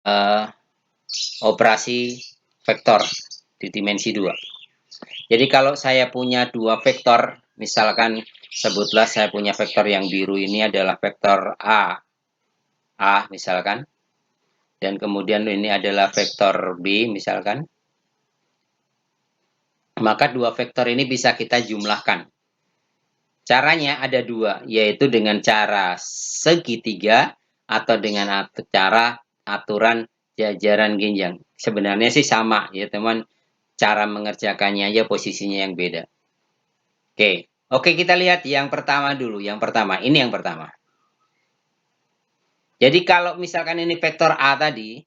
uh, operasi vektor di dimensi 2. Jadi kalau saya punya dua vektor, misalkan sebutlah saya punya vektor yang biru ini adalah vektor A misalkan, dan kemudian ini adalah vektor B misalkan, maka dua vektor ini bisa kita jumlahkan. Caranya ada dua, yaitu dengan cara segitiga atau dengan cara aturan jajaran genjang. Sebenarnya sih sama ya teman, cara mengerjakannya aja posisinya yang beda. Oke, kita lihat yang pertama dulu. Yang pertama, ini yang pertama. Jadi kalau misalkan ini vektor A tadi,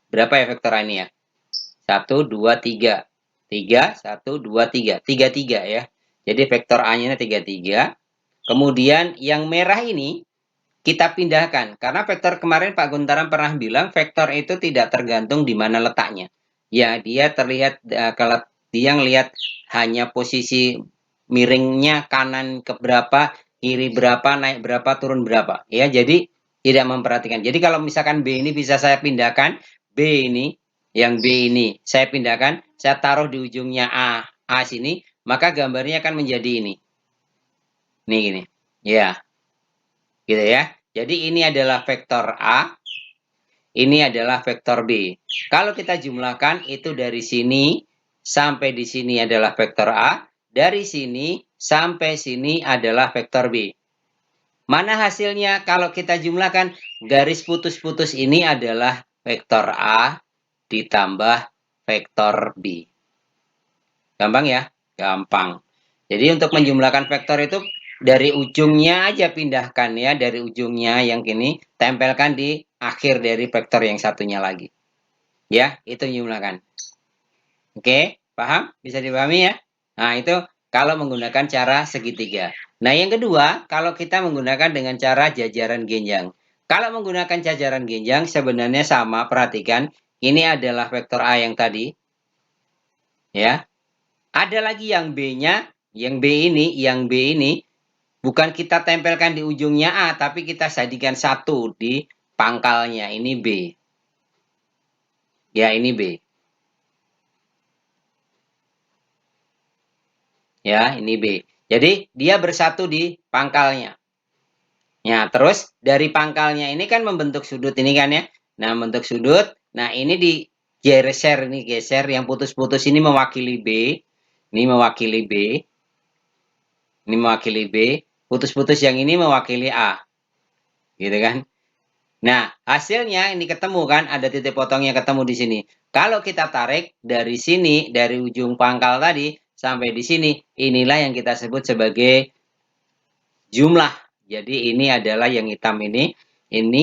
berapa ya vektor A ini ya? 1, 2, 3. 3, 1, 2, 3. 3, 3 ya. Jadi vektor A-nya 3, 3. Kemudian yang merah ini kita pindahkan. Karena vektor kemarin Pak Guntaran pernah bilang vektor itu tidak tergantung di mana letaknya. Ya, dia terlihat kalau dia ngelihat hanya posisi miringnya kanan ke berapa, kiri berapa, naik berapa, turun berapa. Ya, jadi tidak memperhatikan. Jadi kalau misalkan B ini bisa saya pindahkan, B ini, yang B ini saya pindahkan, saya taruh di ujungnya A sini, maka gambarnya akan menjadi ini. Nih gini. Ya, gitu ya. Jadi ini adalah vektor A, ini adalah vektor B. Kalau kita jumlahkan itu dari sini sampai di sini adalah vektor A, dari sini sampai sini adalah vektor B. Mana hasilnya kalau kita jumlahkan? Garis putus-putus ini adalah vektor A ditambah vektor B. Gampang ya? Gampang. Jadi untuk menjumlahkan vektor itu dari ujungnya aja pindahkan ya, dari ujungnya yang ini tempelkan di akhir dari vektor yang satunya lagi. Ya, itu menjumlahkan. Oke, paham? Bisa dipahami ya? Nah, itu kalau menggunakan cara segitiga. Nah, yang kedua, kalau kita menggunakan dengan cara jajaran genjang. Kalau menggunakan jajaran genjang sebenarnya sama, perhatikan. Ini adalah vektor A yang tadi. Ya, ada lagi yang B-nya, yang B ini bukan kita tempelkan di ujungnya A, tapi kita jadikan satu di pangkalnya. Ini B. Ya, ini B. Ya, ini B. Jadi, dia bersatu di pangkalnya. Ya, terus dari pangkalnya ini kan membentuk sudut ini kan ya. Nah, membentuk sudut. Nah, ini digeser, ini geser. Yang putus-putus ini mewakili B. Ini mewakili B. Ini mewakili B. Putus-putus yang ini mewakili A. Gitu kan. Nah, hasilnya ini ketemu kan, ada titik potongnya ketemu di sini. Kalau kita tarik dari sini, dari ujung pangkal tadi, sampai di sini, inilah yang kita sebut sebagai jumlah. Jadi ini adalah yang hitam ini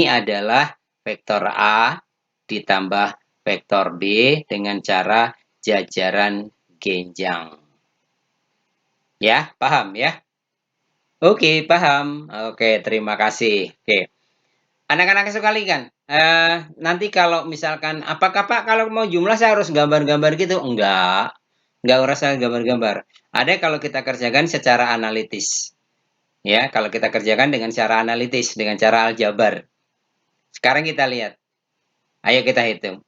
adalah vektor A ditambah vektor B dengan cara jajaran genjang. Ya, paham ya? Oke, paham. Oke, terima kasih. Oke. Anak-anak sekali kan, nanti kalau misalkan, apakah Pak kalau mau jumlah saya harus gambar-gambar gitu? Enggak usah gambar-gambar. Ada kalau kita kerjakan secara analitis. Ya, kalau kita kerjakan dengan cara analitis, dengan cara aljabar. Sekarang kita lihat. Ayo kita hitung.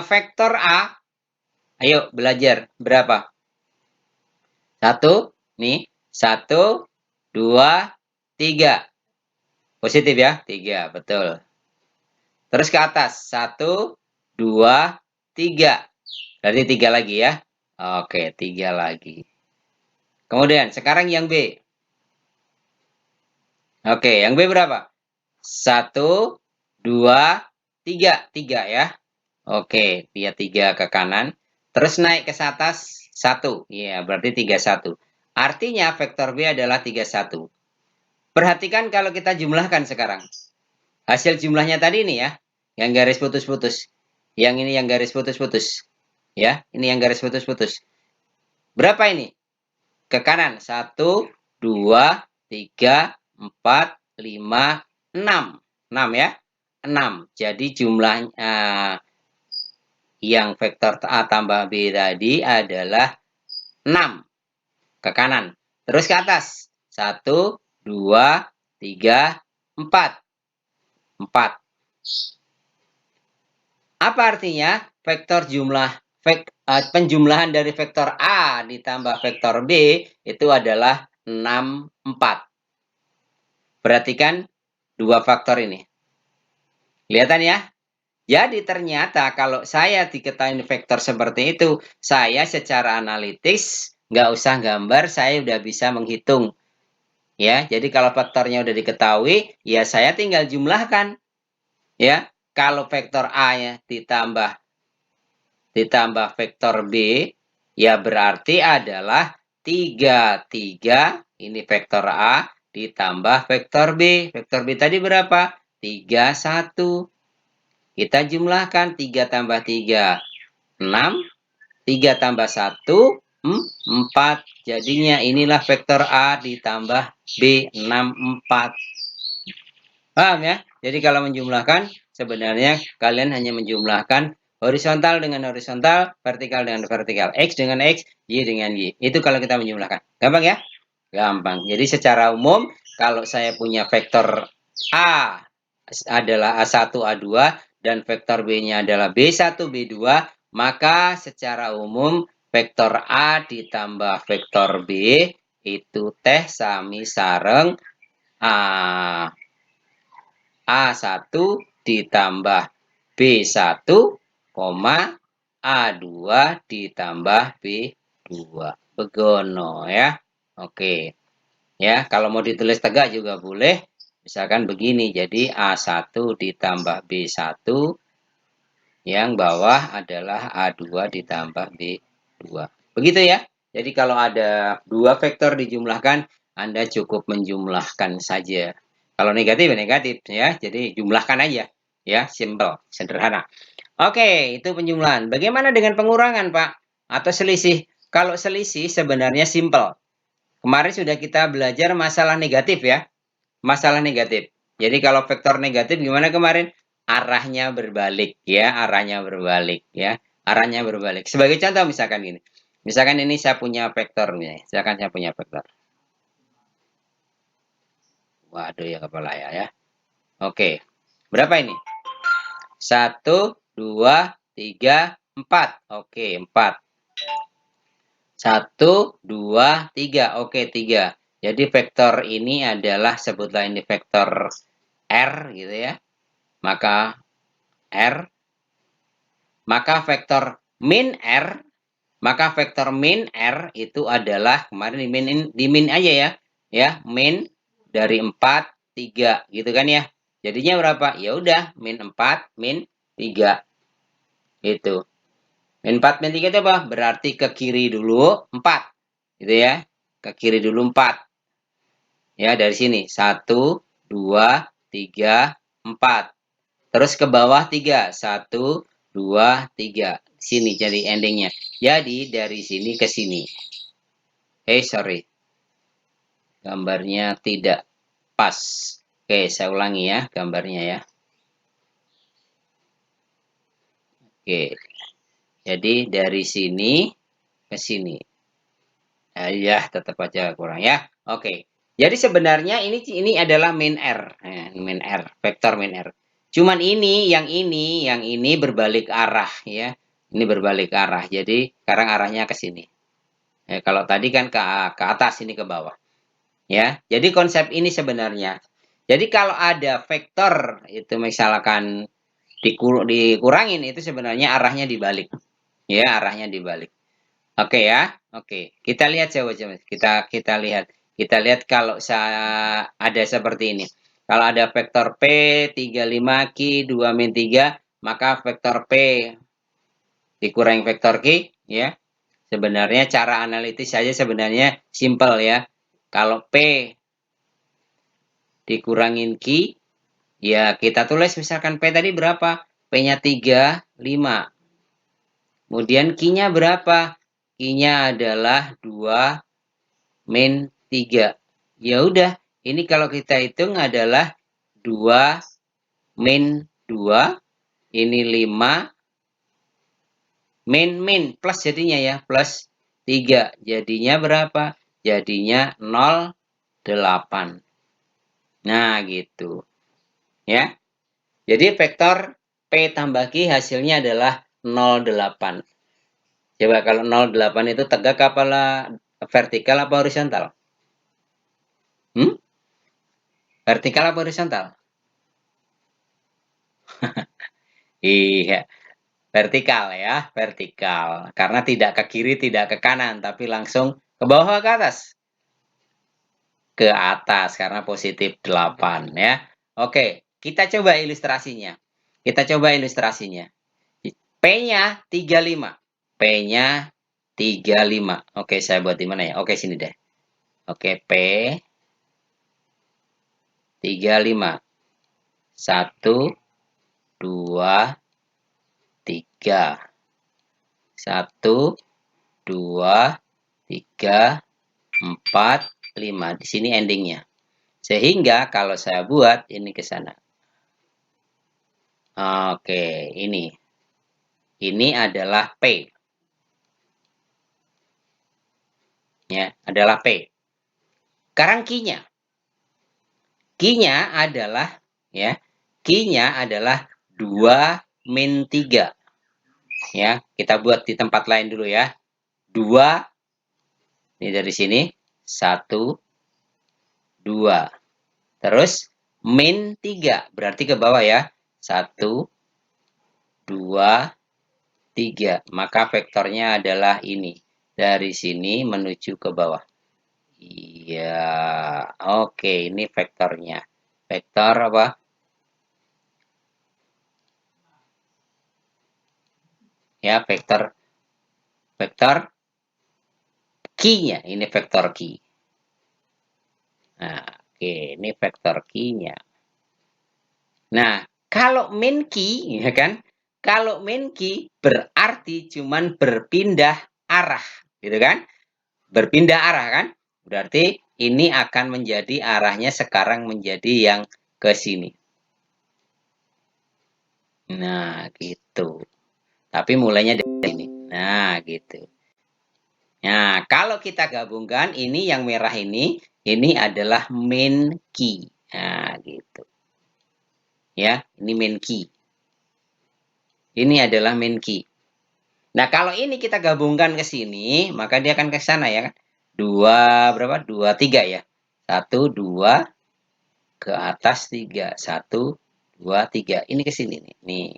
Vektor A, ayo belajar. Berapa? Satu, nih. Satu, dua, tiga. Positif ya? Tiga, betul. Terus ke atas. Satu, dua, tiga. Berarti tiga lagi ya. Oke, tiga lagi. Kemudian, sekarang yang B. Oke, yang B berapa? Satu, dua, tiga. Tiga ya. Oke, dia tiga ke kanan. Terus naik ke atas, satu. Ya, berarti tiga, satu. Artinya vektor B adalah tiga, satu. Perhatikan kalau kita jumlahkan sekarang. Hasil jumlahnya tadi ini ya. Yang garis putus-putus. Yang ini yang garis putus-putus. Ya, ini yang garis putus-putus. Berapa ini? Ke kanan. 1, 2, 3, 4, 5, 6. 6 ya. 6. Jadi jumlah yang vektor A tambah B tadi adalah 6. Ke kanan. Terus ke atas. 1, 2, 3, 4. 4. Apa artinya? Vektor jumlah penjumlahan dari vektor A ditambah vektor B itu adalah 6, 4. Perhatikan dua faktor ini. Kelihatan ya? Jadi ternyata kalau saya diketahui vektor seperti itu, saya secara analitis nggak usah gambar, saya udah bisa menghitung. Ya, jadi kalau vektornya udah diketahui, ya saya tinggal jumlahkan. Ya, kalau vektor A ya ditambah vektor B, ya berarti adalah 3, 3, ini vektor A, ditambah vektor B. Vektor B tadi berapa? 3, 1. Kita jumlahkan 3 tambah 3, 6. 3 tambah 1, 4. Jadinya inilah vektor A ditambah B, 6, 4. Paham ya? Jadi kalau menjumlahkan, sebenarnya kalian hanya menjumlahkan horizontal dengan horizontal, vertikal dengan vertikal. X dengan X, Y dengan Y. Itu kalau kita menjumlahkan. Gampang ya? Gampang. Jadi secara umum, kalau saya punya vektor A adalah A1, A2, dan vektor B-nya adalah B1, B2, maka secara umum vektor A ditambah vektor B itu teh sami sareng A. A1 ditambah B1, A2 ditambah B2. Begono ya. Oke. Ya, kalau mau ditulis tegak juga boleh. Misalkan begini, jadi A1 ditambah B1, yang bawah adalah A2 ditambah B2. Begitu ya. Jadi kalau ada dua vektor dijumlahkan, Anda cukup menjumlahkan saja. Kalau negatif ya negatif ya. Jadi jumlahkan aja. Ya, simple, sederhana. Oke, itu penjumlahan. Bagaimana dengan pengurangan, Pak? Atau selisih? Kalau selisih sebenarnya simple. Kemarin sudah kita belajar masalah negatif ya. Masalah negatif. Jadi kalau vektor negatif gimana kemarin? Arahnya berbalik ya, arahnya berbalik ya. Arahnya berbalik. Sebagai contoh misalkan gini. Misalkan ini saya punya vektor nih. Misalkan saya punya vektor. Waduh ya kepala ya. Oke. Berapa ini? 1, 2, 3, 4. Oke, 4. 1, 2, 3. Oke, 3. Jadi vektor ini adalah, sebutlah ini vektor R gitu ya. Maka R, maka vektor min R, maka vektor min R itu adalah, kemarin di min aja ya. Ya, min dari 4, 3 gitu kan ya. Jadinya berapa? Ya udah, min 4, min 3. Itu. Min 4, min 3 itu apa? Berarti ke kiri dulu 4. Gitu ya. Ke kiri dulu 4. Ya, dari sini. 1, 2, 3, 4. Terus ke bawah 3. 1, 2, 3. Sini jadi endingnya. Jadi dari sini ke sini. Sorry. Gambarnya tidak pas. Oke, saya ulangi ya gambarnya ya. Oke. Jadi dari sini ke sini. Ya, tetap aja kurang ya. Oke. Jadi sebenarnya ini adalah min R, min R, vektor min R. Cuman yang ini berbalik arah ya. Ini berbalik arah. Jadi sekarang arahnya ke sini. Kalau tadi kan ke atas, ini ke bawah. Ya. Jadi konsep ini sebenarnya. Jadi kalau ada vektor itu misalkan dikurangin, itu sebenarnya arahnya dibalik. Ya, arahnya dibalik. Oke ya. Oke. Kita lihat coba. Kita lihat. Kita lihat kalau ada seperti ini. Kalau ada vektor P 35 Q 2 min 3, maka vektor P dikurangi vektor Q ya. Sebenarnya cara analitis saja sebenarnya simple ya. Kalau P dikurangin Q, ya kita tulis misalkan P tadi berapa? P-nya 3, 5. Kemudian Q-nya berapa? Q-nya adalah 2 min 3. Ya udah, ini kalau kita hitung adalah 2 min 2, ini 5, min plus jadinya ya, plus 3. Jadinya berapa? Jadinya 0,8. Nah, gitu. Ya. Jadi vektor P tambah Q hasilnya adalah 0,8. Coba kalau 0,8 itu tegak apa vertikal apa horizontal? Vertikal apa horizontal? Iya, vertikal ya, vertikal. Karena tidak ke kiri, tidak ke kanan, tapi langsung ke bawah ke atas. Ke atas karena positif 8 ya. Oke, kita coba ilustrasinya. Kita coba ilustrasinya. P-nya 35. P-nya 35. Oke, saya buat di mana ya? Oke, sini deh. Oke, P 35. 1, 2, 3. 1, 2, 3, 4, 5. Di sini endingnya. Sehingga kalau saya buat ini ke sana. Oke, ini. Ini adalah P. Ya, adalah P. Sekarang Q-nya. Q-nya adalah ya, Q-nya adalah 2 min 3. Ya, kita buat di tempat lain dulu ya. 2 ini dari sini 1 2. Terus min 3 berarti ke bawah ya. 1 2 3. Maka vektornya adalah ini. Dari sini menuju ke bawah. Iya. Oke, ini vektornya. Vektor apa? Ya, vektor Q-nya. Ini vektor Q. Nah, oke, ini vektor Q-nya. Nah, kalau min Q, ya kan? Kalau min Q berarti cuman berpindah arah, gitu kan? Berpindah arah kan? Berarti ini akan menjadi arahnya sekarang menjadi yang ke sini. Nah, gitu. Tapi mulainya dari sini. Nah, gitu. Nah, kalau kita gabungkan ini yang merah ini adalah min Q. Nah, gitu. Ya, ini min Q. Ini adalah min Q. Nah, kalau ini kita gabungkan ke sini, maka dia akan ke sana ya kan? 2 berapa? 2 3 ya. 1 2 ke atas 3. 1 2 3. Ini ke sini nih. Nih.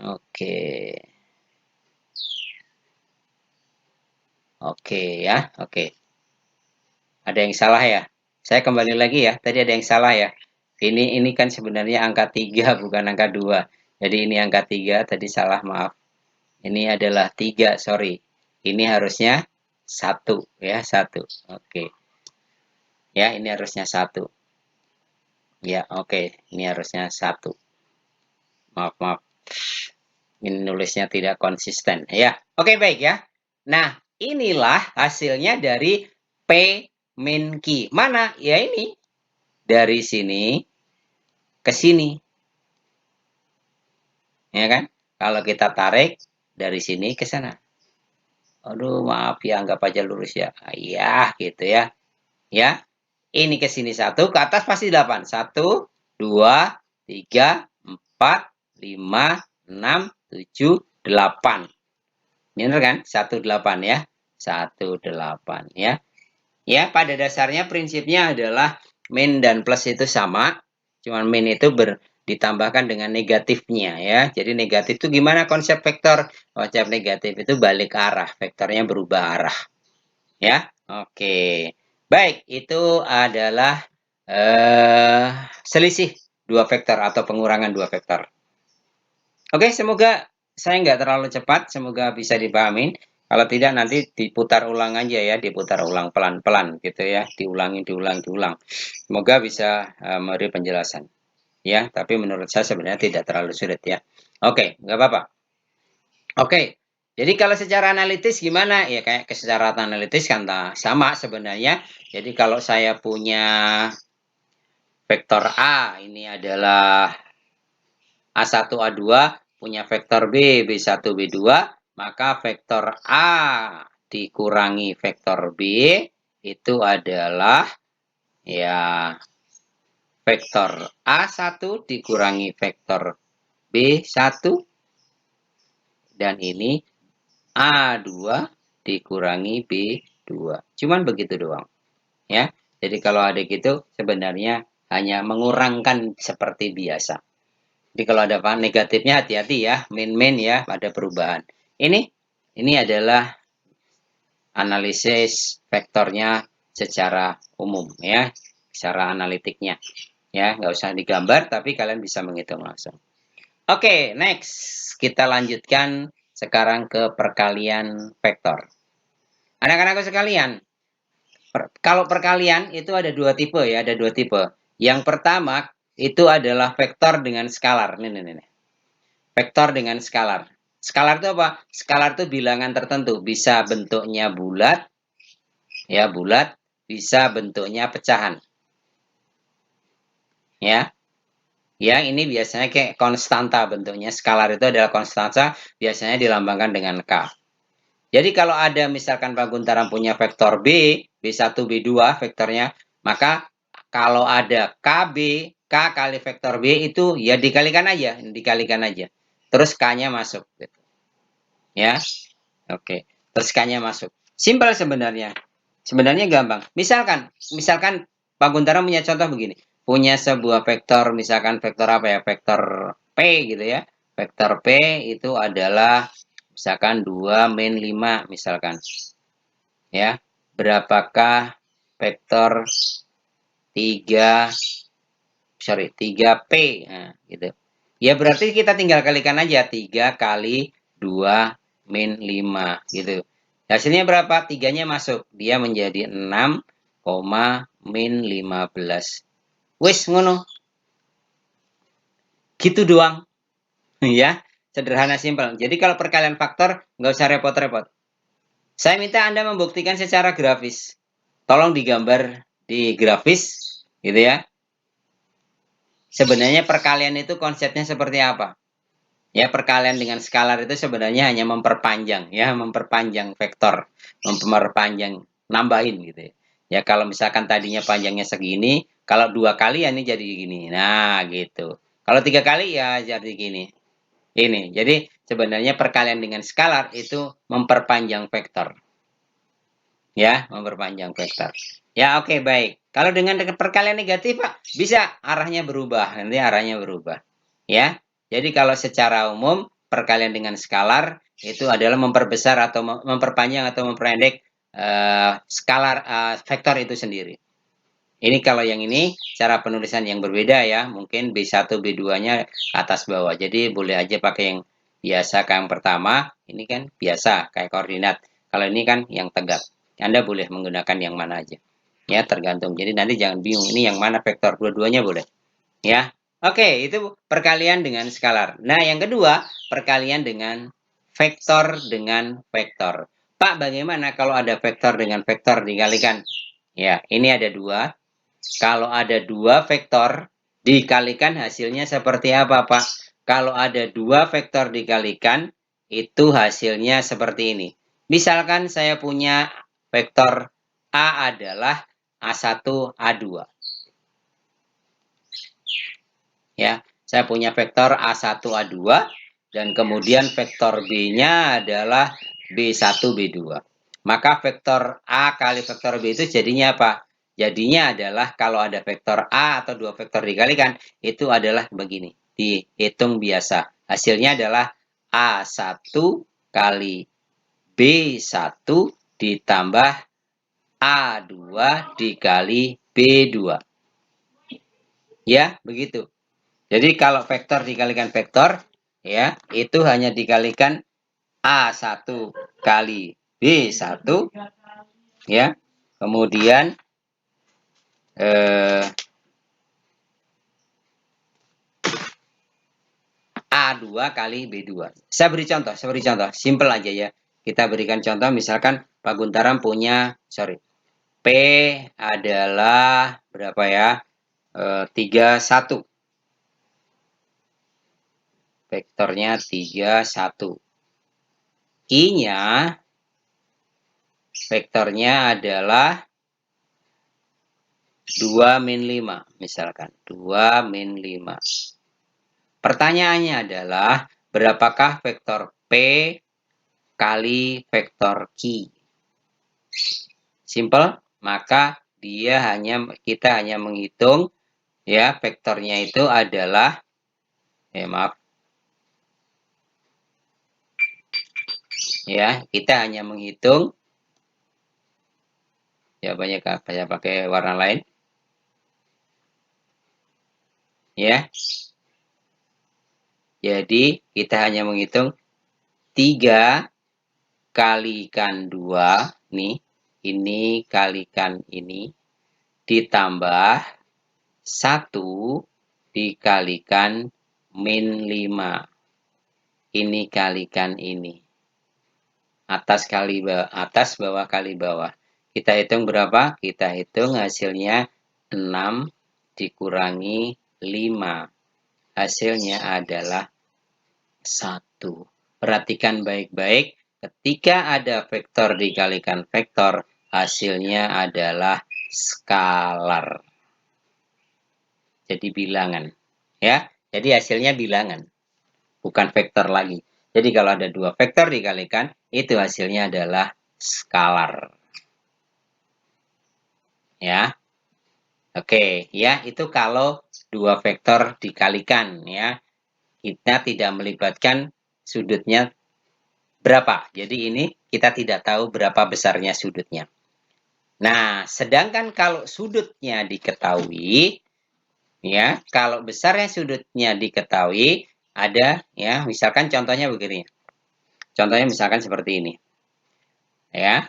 Oke. Oke ya. Oke. Ada yang salah ya? Saya kembali lagi ya. Tadi ada yang salah ya. Ini kan sebenarnya angka 3 bukan angka 2. Jadi ini angka 3 tadi salah, maaf. Ini adalah 3, sorry. Ini harusnya 1 ya, 1. Oke. Ya, ini harusnya 1. Ya, oke. Ini harusnya 1. Maaf, maaf. Ini nulisnya tidak konsisten. Ya, oke baik ya. Nah, inilah hasilnya dari P min Q. Mana? Ya ini. Dari sini ke sini. Ya kan? Kalau kita tarik dari sini ke sana. Aduh, maaf ya, anggap aja lurus ya. Iya, gitu ya. Ya, ini ke sini 1, ke atas pasti 8. 1, 2, 3, 4, 5, 6, 7, 8. Benar kan? 18 ya. 18 ya. Ya, pada dasarnya prinsipnya adalah min dan plus itu sama. Cuman min itu ditambahkan dengan negatifnya ya. Jadi negatif itu gimana konsep vektor? Konsep negatif itu balik arah. Vektornya berubah arah. Ya. Oke. Baik, itu adalah selisih dua vektor atau pengurangan dua vektor. Oke, semoga saya nggak terlalu cepat, semoga bisa dipahami. Kalau tidak nanti diputar ulang aja ya, diputar ulang pelan-pelan gitu ya, diulang. Semoga bisa memberi penjelasan. Ya, tapi menurut saya sebenarnya tidak terlalu sulit ya. Oke, nggak apa-apa. Oke, jadi kalau secara analitis gimana? Ya kayak secara analitis kan sama sebenarnya. Jadi kalau saya punya vektor A, ini adalah A1, A2, punya vektor B, B1, B2. maka vektor A dikurangi vektor B itu adalah ya vektor A1 dikurangi vektor B1 dan ini A2 dikurangi B2. Cuman begitu doang. Ya. Jadi kalau ada gitu sebenarnya hanya mengurangkan seperti biasa. Jadi kalau ada negatifnya hati-hati ya, min ya, ada perubahan. Ini adalah analisis vektornya secara umum ya, secara analitiknya. Ya, nggak usah digambar tapi kalian bisa menghitung langsung. Oke, next kita lanjutkan sekarang ke perkalian vektor. Anak-anakku sekalian, kalau perkalian itu ada dua tipe ya, ada dua tipe. Yang pertama itu adalah vektor dengan skalar. Nih. Vektor dengan skalar. Skalar itu apa? Skalar itu bilangan tertentu, bisa bentuknya bulat, ya bulat, bisa bentuknya pecahan. Ya, ya, ini biasanya kayak konstanta bentuknya. Skalar itu adalah konstanta, biasanya dilambangkan dengan K. Jadi kalau ada misalkan Pak Guntaran punya vektor B, B1, B2 vektornya, maka kalau ada KB, K kali vektor B itu ya dikalikan aja. Terus K-nya masuk. Ya, oke. Terus K-nya masuk. Simpel sebenarnya. Sebenarnya gampang. Misalkan Pak Guntara punya contoh begini. Punya sebuah vektor, misalkan vektor apa ya? Vektor P gitu ya. Vektor P itu adalah misalkan 2 min 5 misalkan. Ya. Berapakah vektor 3P? Nah, gitu. Ya berarti kita tinggal kalikan aja 3 kali 2 min 5 gitu. Hasilnya berapa? 3-nya masuk. Dia menjadi 6, min 15. Wis ngono. Gitu doang. Ya, sederhana simpel. Jadi kalau perkalian faktor nggak usah repot-repot. Saya minta Anda membuktikan secara grafis. Tolong digambar di grafis gitu ya. Sebenarnya perkalian itu konsepnya seperti apa? Ya, perkalian dengan skalar itu sebenarnya hanya memperpanjang, ya, memperpanjang vektor, memperpanjang, nambahin gitu ya. Ya, kalau misalkan tadinya panjangnya segini, kalau 2 kali ya ini jadi gini. Nah, gitu. Kalau 3 kali ya jadi gini. Ini. Jadi sebenarnya perkalian dengan skalar itu memperpanjang vektor. Ya, memperpanjang vektor. Ya, oke, baik. Kalau dengan perkalian negatif, Pak, bisa arahnya berubah. Nanti arahnya berubah. Ya. Jadi kalau secara umum perkalian dengan skalar itu adalah memperbesar atau memperpanjang atau memperpendek skalar vektor itu sendiri. Ini kalau yang ini cara penulisan yang berbeda ya. Mungkin B1, B2-nya atas bawah. Jadi boleh aja pakai yang biasa kayak yang pertama. Ini kan biasa kayak koordinat. Kalau ini kan yang tegak. Anda boleh menggunakan yang mana aja. Ya, tergantung. Jadi nanti jangan bingung ini yang mana vektor. Dua-duanya boleh. Ya. Oke, itu perkalian dengan skalar. Nah, yang kedua, perkalian dengan vektor. Pak, bagaimana kalau ada vektor dengan vektor dikalikan? Ya, ini ada dua. Kalau ada dua vektor dikalikan hasilnya seperti apa, Pak? Kalau ada dua vektor dikalikan, itu hasilnya seperti ini. Misalkan saya punya vektor A adalah A1, A2. Ya, saya punya vektor A1, A2 dan kemudian vektor B-nya adalah B1, B2. Maka vektor A kali vektor B itu jadinya apa? Jadinya adalah kalau ada vektor A atau dua vektor dikalikan, itu adalah begini. Dihitung biasa. Hasilnya adalah A1 kali B1 ditambah A2 dikali B2. Ya, begitu. Jadi kalau vektor dikalikan vektor, ya, itu hanya dikalikan A1 kali B1, ya. Kemudian A2 kali B2. Saya beri contoh, simpel aja ya. Kita berikan contoh misalkan Pak Guntaram punya, P adalah berapa ya? 31. Vektornya 31. I-nya vektornya adalah 2 min 5, misalkan 2 min 5. Pertanyaannya adalah, berapakah vektor P kali vektor Q? Simple, maka kita hanya menghitung ya, vektornya itu adalah maaf. Ya, kita hanya menghitung ya, banyak apa ya, pakai warna lain. Ya. Jadi, kita hanya menghitung 3 kalikan 2 nih, ini kalikan ini ditambah 1 dikalikan min 5. Ini kalikan ini. Atas bawah kali bawah. Kita hitung berapa? Kita hitung hasilnya 6 dikurangi 5. Hasilnya adalah 1. Perhatikan baik-baik. Ketika ada vektor dikalikan vektor, hasilnya adalah skalar. Jadi bilangan. Ya, jadi hasilnya bilangan. Bukan vektor lagi. Jadi kalau ada 2 vektor dikalikan, itu hasilnya adalah skalar. Ya. Oke, ya, itu kalau 2 vektor dikalikan ya. Kita tidak melibatkan sudutnya berapa. Jadi ini kita tidak tahu berapa besarnya sudutnya. Nah, sedangkan kalau sudutnya diketahui, ya, kalau besarnya sudutnya diketahui, ada, ya, misalkan contohnya begini. Contohnya misalkan seperti ini. Ya.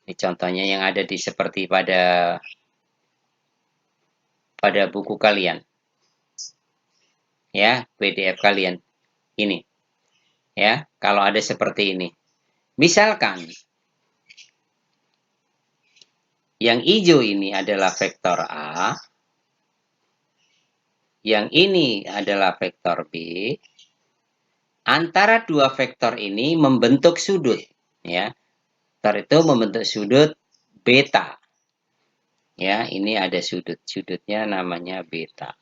Ini contohnya yang ada di seperti pada buku kalian. Ya, PDF kalian. Ini. Ya, kalau ada seperti ini. Misalkan yang hijau ini adalah vektor A, yang ini adalah vektor B. Antara dua vektor ini membentuk sudut, ya. Vektor itu membentuk sudut beta. Ya, ini ada sudut. Sudutnya namanya beta.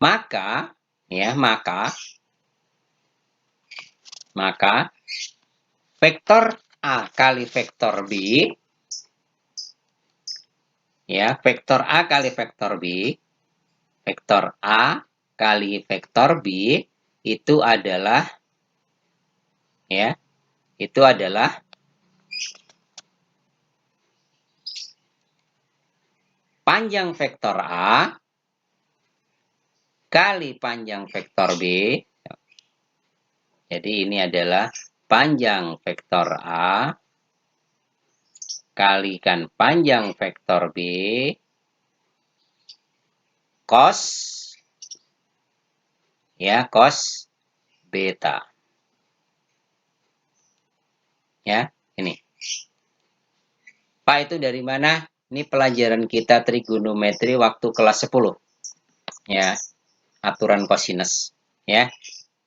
Maka, ya, maka vektor A kali vektor B, ya, vektor A kali vektor B, vektor A kali vektor B itu adalah, ya, itu adalah panjang vektor A kali panjang vektor B. Jadi ini adalah panjang vektor A kalikan panjang vektor B cos, ya, cos beta. Ya, ini. Pak, itu dari mana? Ini pelajaran kita trigonometri waktu kelas 10. Ya, aturan kosinus. Ya.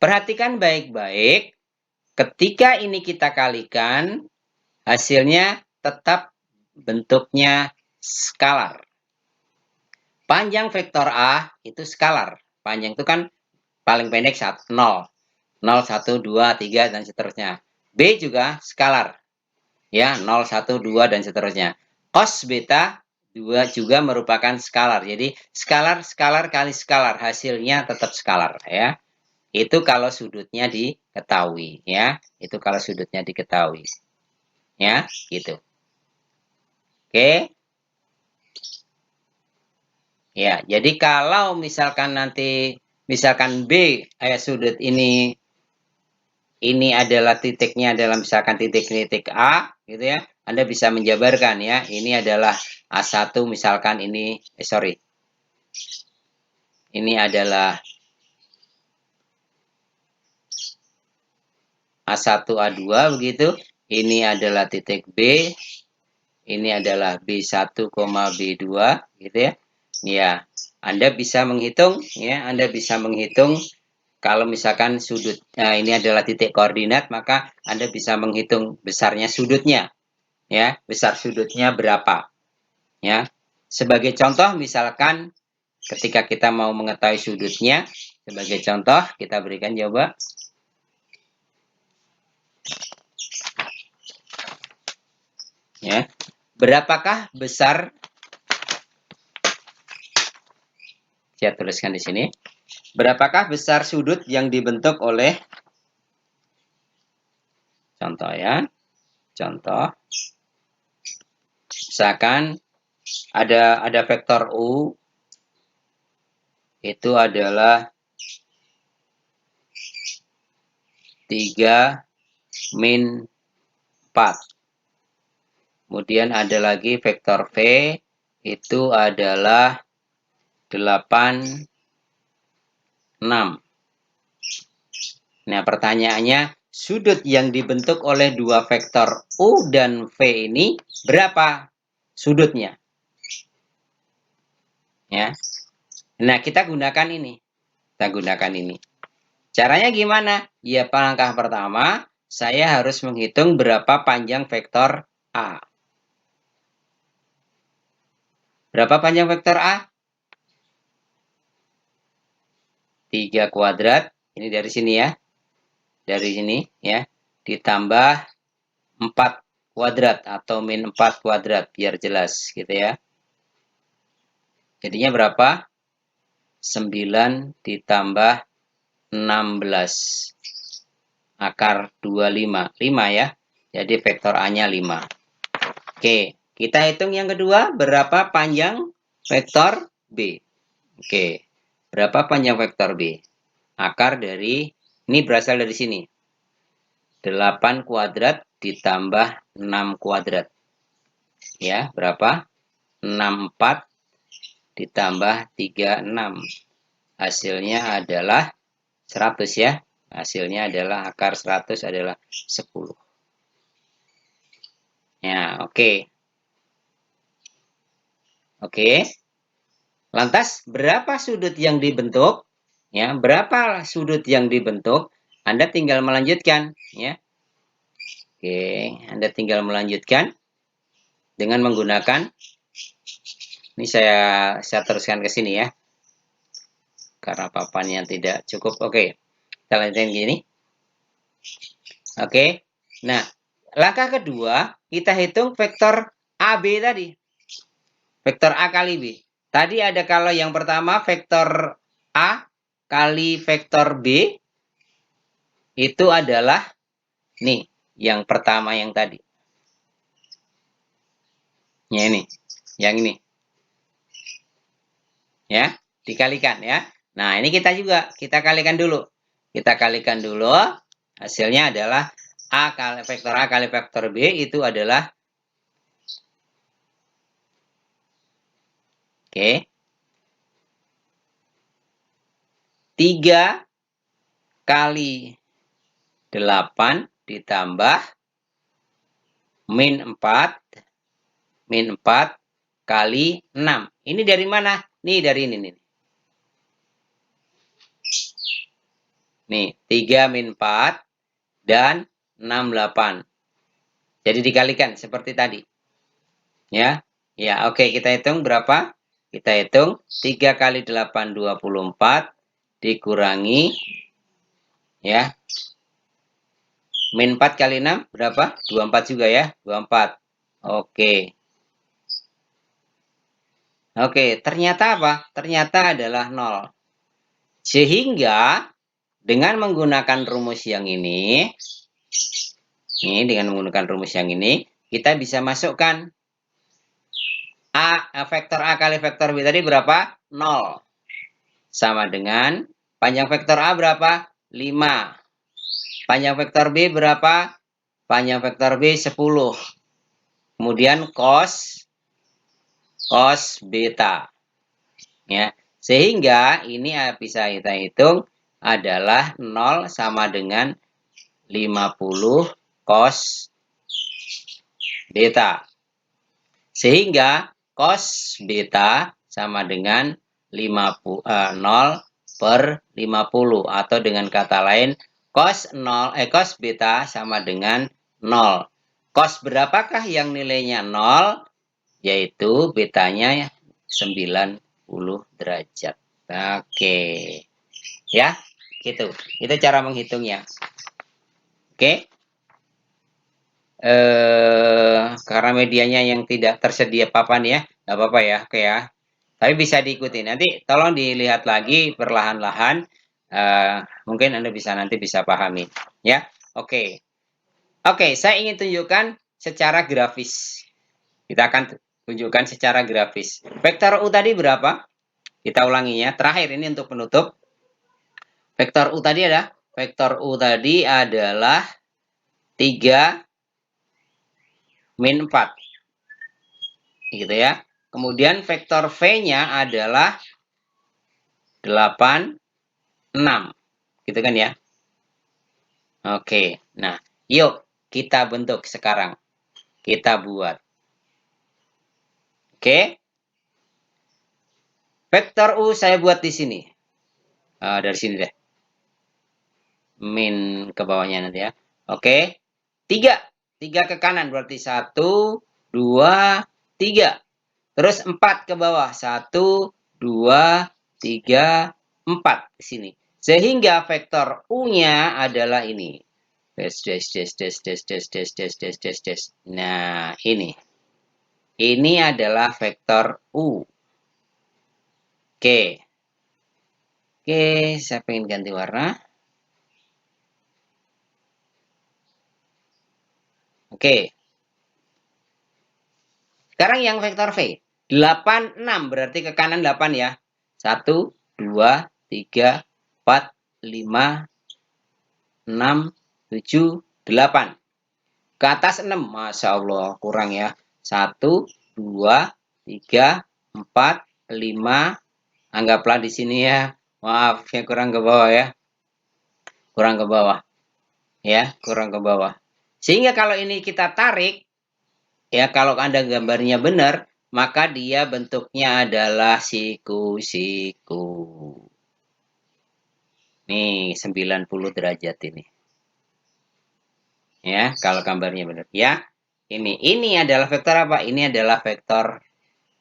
Perhatikan baik-baik. Ketika ini kita kalikan, hasilnya tetap bentuknya skalar. Panjang vektor A itu skalar. Panjang itu kan paling pendek 0. 0, 1, 2, 3, dan seterusnya. B juga skalar. Ya, 0, 1, 2, dan seterusnya. Cos beta 2 juga merupakan skalar. Jadi, skalar kali skalar. Hasilnya tetap skalar. Ya. Itu kalau sudutnya diketahui. Ya. Itu kalau sudutnya diketahui. Ya, gitu. Oke. Ya, jadi kalau misalkan nanti, misalkan B, sudut ini adalah titiknya adalah misalkan titik A, gitu ya. Anda bisa menjabarkan ya, ini adalah A1, misalkan ini, ini adalah A1, A2, begitu. Ini adalah titik B, ini adalah B1, B2, gitu ya. Ya, Anda bisa menghitung, ya, Anda bisa menghitung kalau misalkan sudut ini adalah titik koordinat, maka Anda bisa menghitung besarnya sudutnya, ya, besar sudutnya berapa, ya. Sebagai contoh, misalkan ketika kita mau mengetahui sudutnya, sebagai contoh kita berikan coba. Ya, berapakah besar? Saya tuliskan di sini. Berapakah besar sudut yang dibentuk oleh, contoh ya, contoh, misalkan ada vektor U, itu adalah 3 min 4. Kemudian ada lagi vektor V, itu adalah 8, 6. Nah, pertanyaannya, sudut yang dibentuk oleh dua vektor U dan V ini berapa sudutnya? Ya. Nah, kita gunakan ini. Kita gunakan ini. Caranya gimana? Ya, langkah pertama, saya harus menghitung berapa panjang vektor A. Berapa panjang vektor A? 3 kuadrat. Ini dari sini ya. Dari sini ya. Ditambah 4 kuadrat atau min 4 kuadrat. Biar jelas gitu ya. Jadinya berapa? 9 ditambah 16. Akar 25. 5 ya. Jadi vektor A-nya 5. Oke. Kita hitung yang kedua. Berapa panjang vektor B? Oke. Berapa panjang vektor B? Akar dari, ini berasal dari sini. 8 kuadrat ditambah 6 kuadrat. Ya, berapa? 64 ditambah 36. Hasilnya adalah 100 ya. Hasilnya adalah akar 100 adalah 10. Ya, oke. Oke. Lantas, berapa sudut yang dibentuk? Ya, berapa sudut yang dibentuk? Anda tinggal melanjutkan, ya. Oke, Anda tinggal melanjutkan dengan menggunakan, ini saya teruskan ke sini ya. Karena papannya tidak cukup. Oke, kita lanjutkan gini. Oke, nah, langkah kedua, kita hitung vektor AB tadi. Vektor A kali B. Tadi ada kalau yang pertama vektor A kali vektor B itu adalah nih, yang pertama yang tadi. Ya ini, yang ini. Ya, dikalikan ya. Nah, ini kita juga, kita kalikan dulu. Kita kalikan dulu, hasilnya adalah A kali vektor A kali vektor B itu adalah, oke, 3 kali 8 ditambah min 4 kali 6. Ini dari mana? Nih, dari ini nih. Nih, 3 min 4 dan 6, 8. Jadi dikalikan seperti tadi. Ya. Ya, oke, kita hitung berapa? Kita hitung 3 kali 8 24 dikurangi ya. Min 4 kali 6 berapa? 24 juga ya, 24. Oke. Oke, ternyata apa? Ternyata adalah 0. Sehingga dengan menggunakan rumus yang ini dengan menggunakan rumus yang ini, kita bisa masukkan vektor A kali vektor B tadi berapa? 0. Sama dengan panjang vektor A berapa? 5. Panjang vektor B berapa? Panjang vektor B 10. Kemudian cos beta. Ya. Sehingga ini bisa kita hitung adalah 0 sama dengan 50 cos beta. Sehingga cos beta sama dengan 0 per 50. Atau dengan kata lain, cos beta sama dengan 0. Cos berapakah yang nilainya 0? Yaitu betanya 90 derajat. Oke. Ya, gitu. Itu cara menghitungnya. Oke. Karena medianya yang tidak tersedia papan ya, nggak apa-apa ya, oke ya. Tapi bisa diikuti. Nanti tolong dilihat lagi perlahan-lahan. Mungkin Anda nanti bisa pahami. Ya, oke. Oke, saya ingin tunjukkan secara grafis. Kita akan tunjukkan secara grafis. Vektor U tadi berapa? Kita ulanginya. Terakhir ini untuk penutup. Vektor U tadi adalah 3 min 4. Gitu ya. Kemudian vektor V-nya adalah 8, 6. Gitu kan ya. Oke. Nah, yuk kita bentuk sekarang. Kita buat. Oke. Vektor U saya buat di sini. Dari sini deh. Min ke bawahnya nanti ya. Oke. 3. 3 ke kanan berarti 1, 2, 3. Terus 4 ke bawah. 1, 2, 3, 4 di sini. Sehingga vektor U-nya adalah ini. Nah, ini. Ini adalah vektor U. Oke. Oke, saya pengen ganti warna. Oke. Sekarang yang vektor V. 8, 6. Berarti ke kanan 8 ya. 1, 2, 3, 4, 5, 6, 7, 8. Ke atas 6. Masya Allah, kurang ya. 1, 2, 3, 4, 5. Anggaplah di sini ya. Maaf, ya kurang ke bawah ya. Kurang ke bawah. Ya, kurang ke bawah. Sehingga kalau ini kita tarik, ya kalau Anda gambarnya benar, maka dia bentuknya adalah siku-siku. Nih, 90 derajat ini. Ya, kalau gambarnya benar. Ya, ini adalah vektor apa? Ini adalah vektor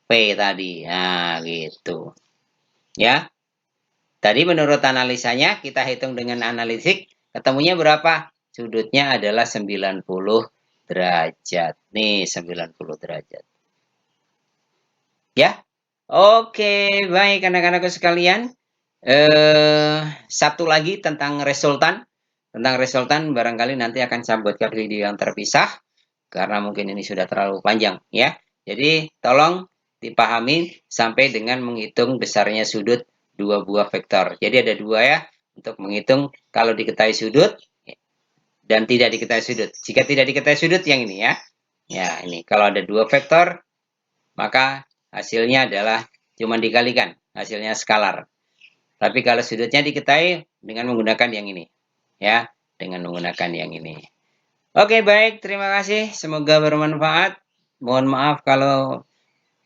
P tadi. Nah, gitu. Ya. Tadi menurut analisanya, kita hitung dengan analitik, ketemunya berapa? Sudutnya adalah 90 derajat. Nih, 90 derajat. Ya. Oke, baik anak-anakku sekalian. Satu lagi tentang resultan. Tentang resultan barangkali nanti akan saya buatkan video yang terpisah. Karena mungkin ini sudah terlalu panjang ya. Jadi tolong dipahami sampai dengan menghitung besarnya sudut dua buah vektor. Jadi ada dua ya untuk menghitung kalau diketahui sudut dan tidak diketahui sudut. Jika tidak diketahui sudut yang ini ya. Ya ini kalau ada dua vektor maka hasilnya adalah cuma dikalikan. Hasilnya skalar. Tapi kalau sudutnya diketahui dengan menggunakan yang ini. Ya, dengan menggunakan yang ini. Oke, baik. Terima kasih. Semoga bermanfaat. Mohon maaf kalau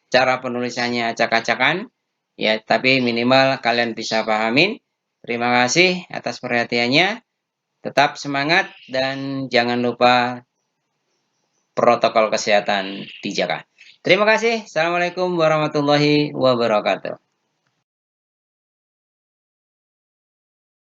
cara penulisannya acak-acakan. Ya, tapi minimal kalian bisa pahamin. Terima kasih atas perhatiannya. Tetap semangat dan jangan lupa protokol kesehatan dijaga. Terima kasih. Assalamualaikum warahmatullahi wabarakatuh.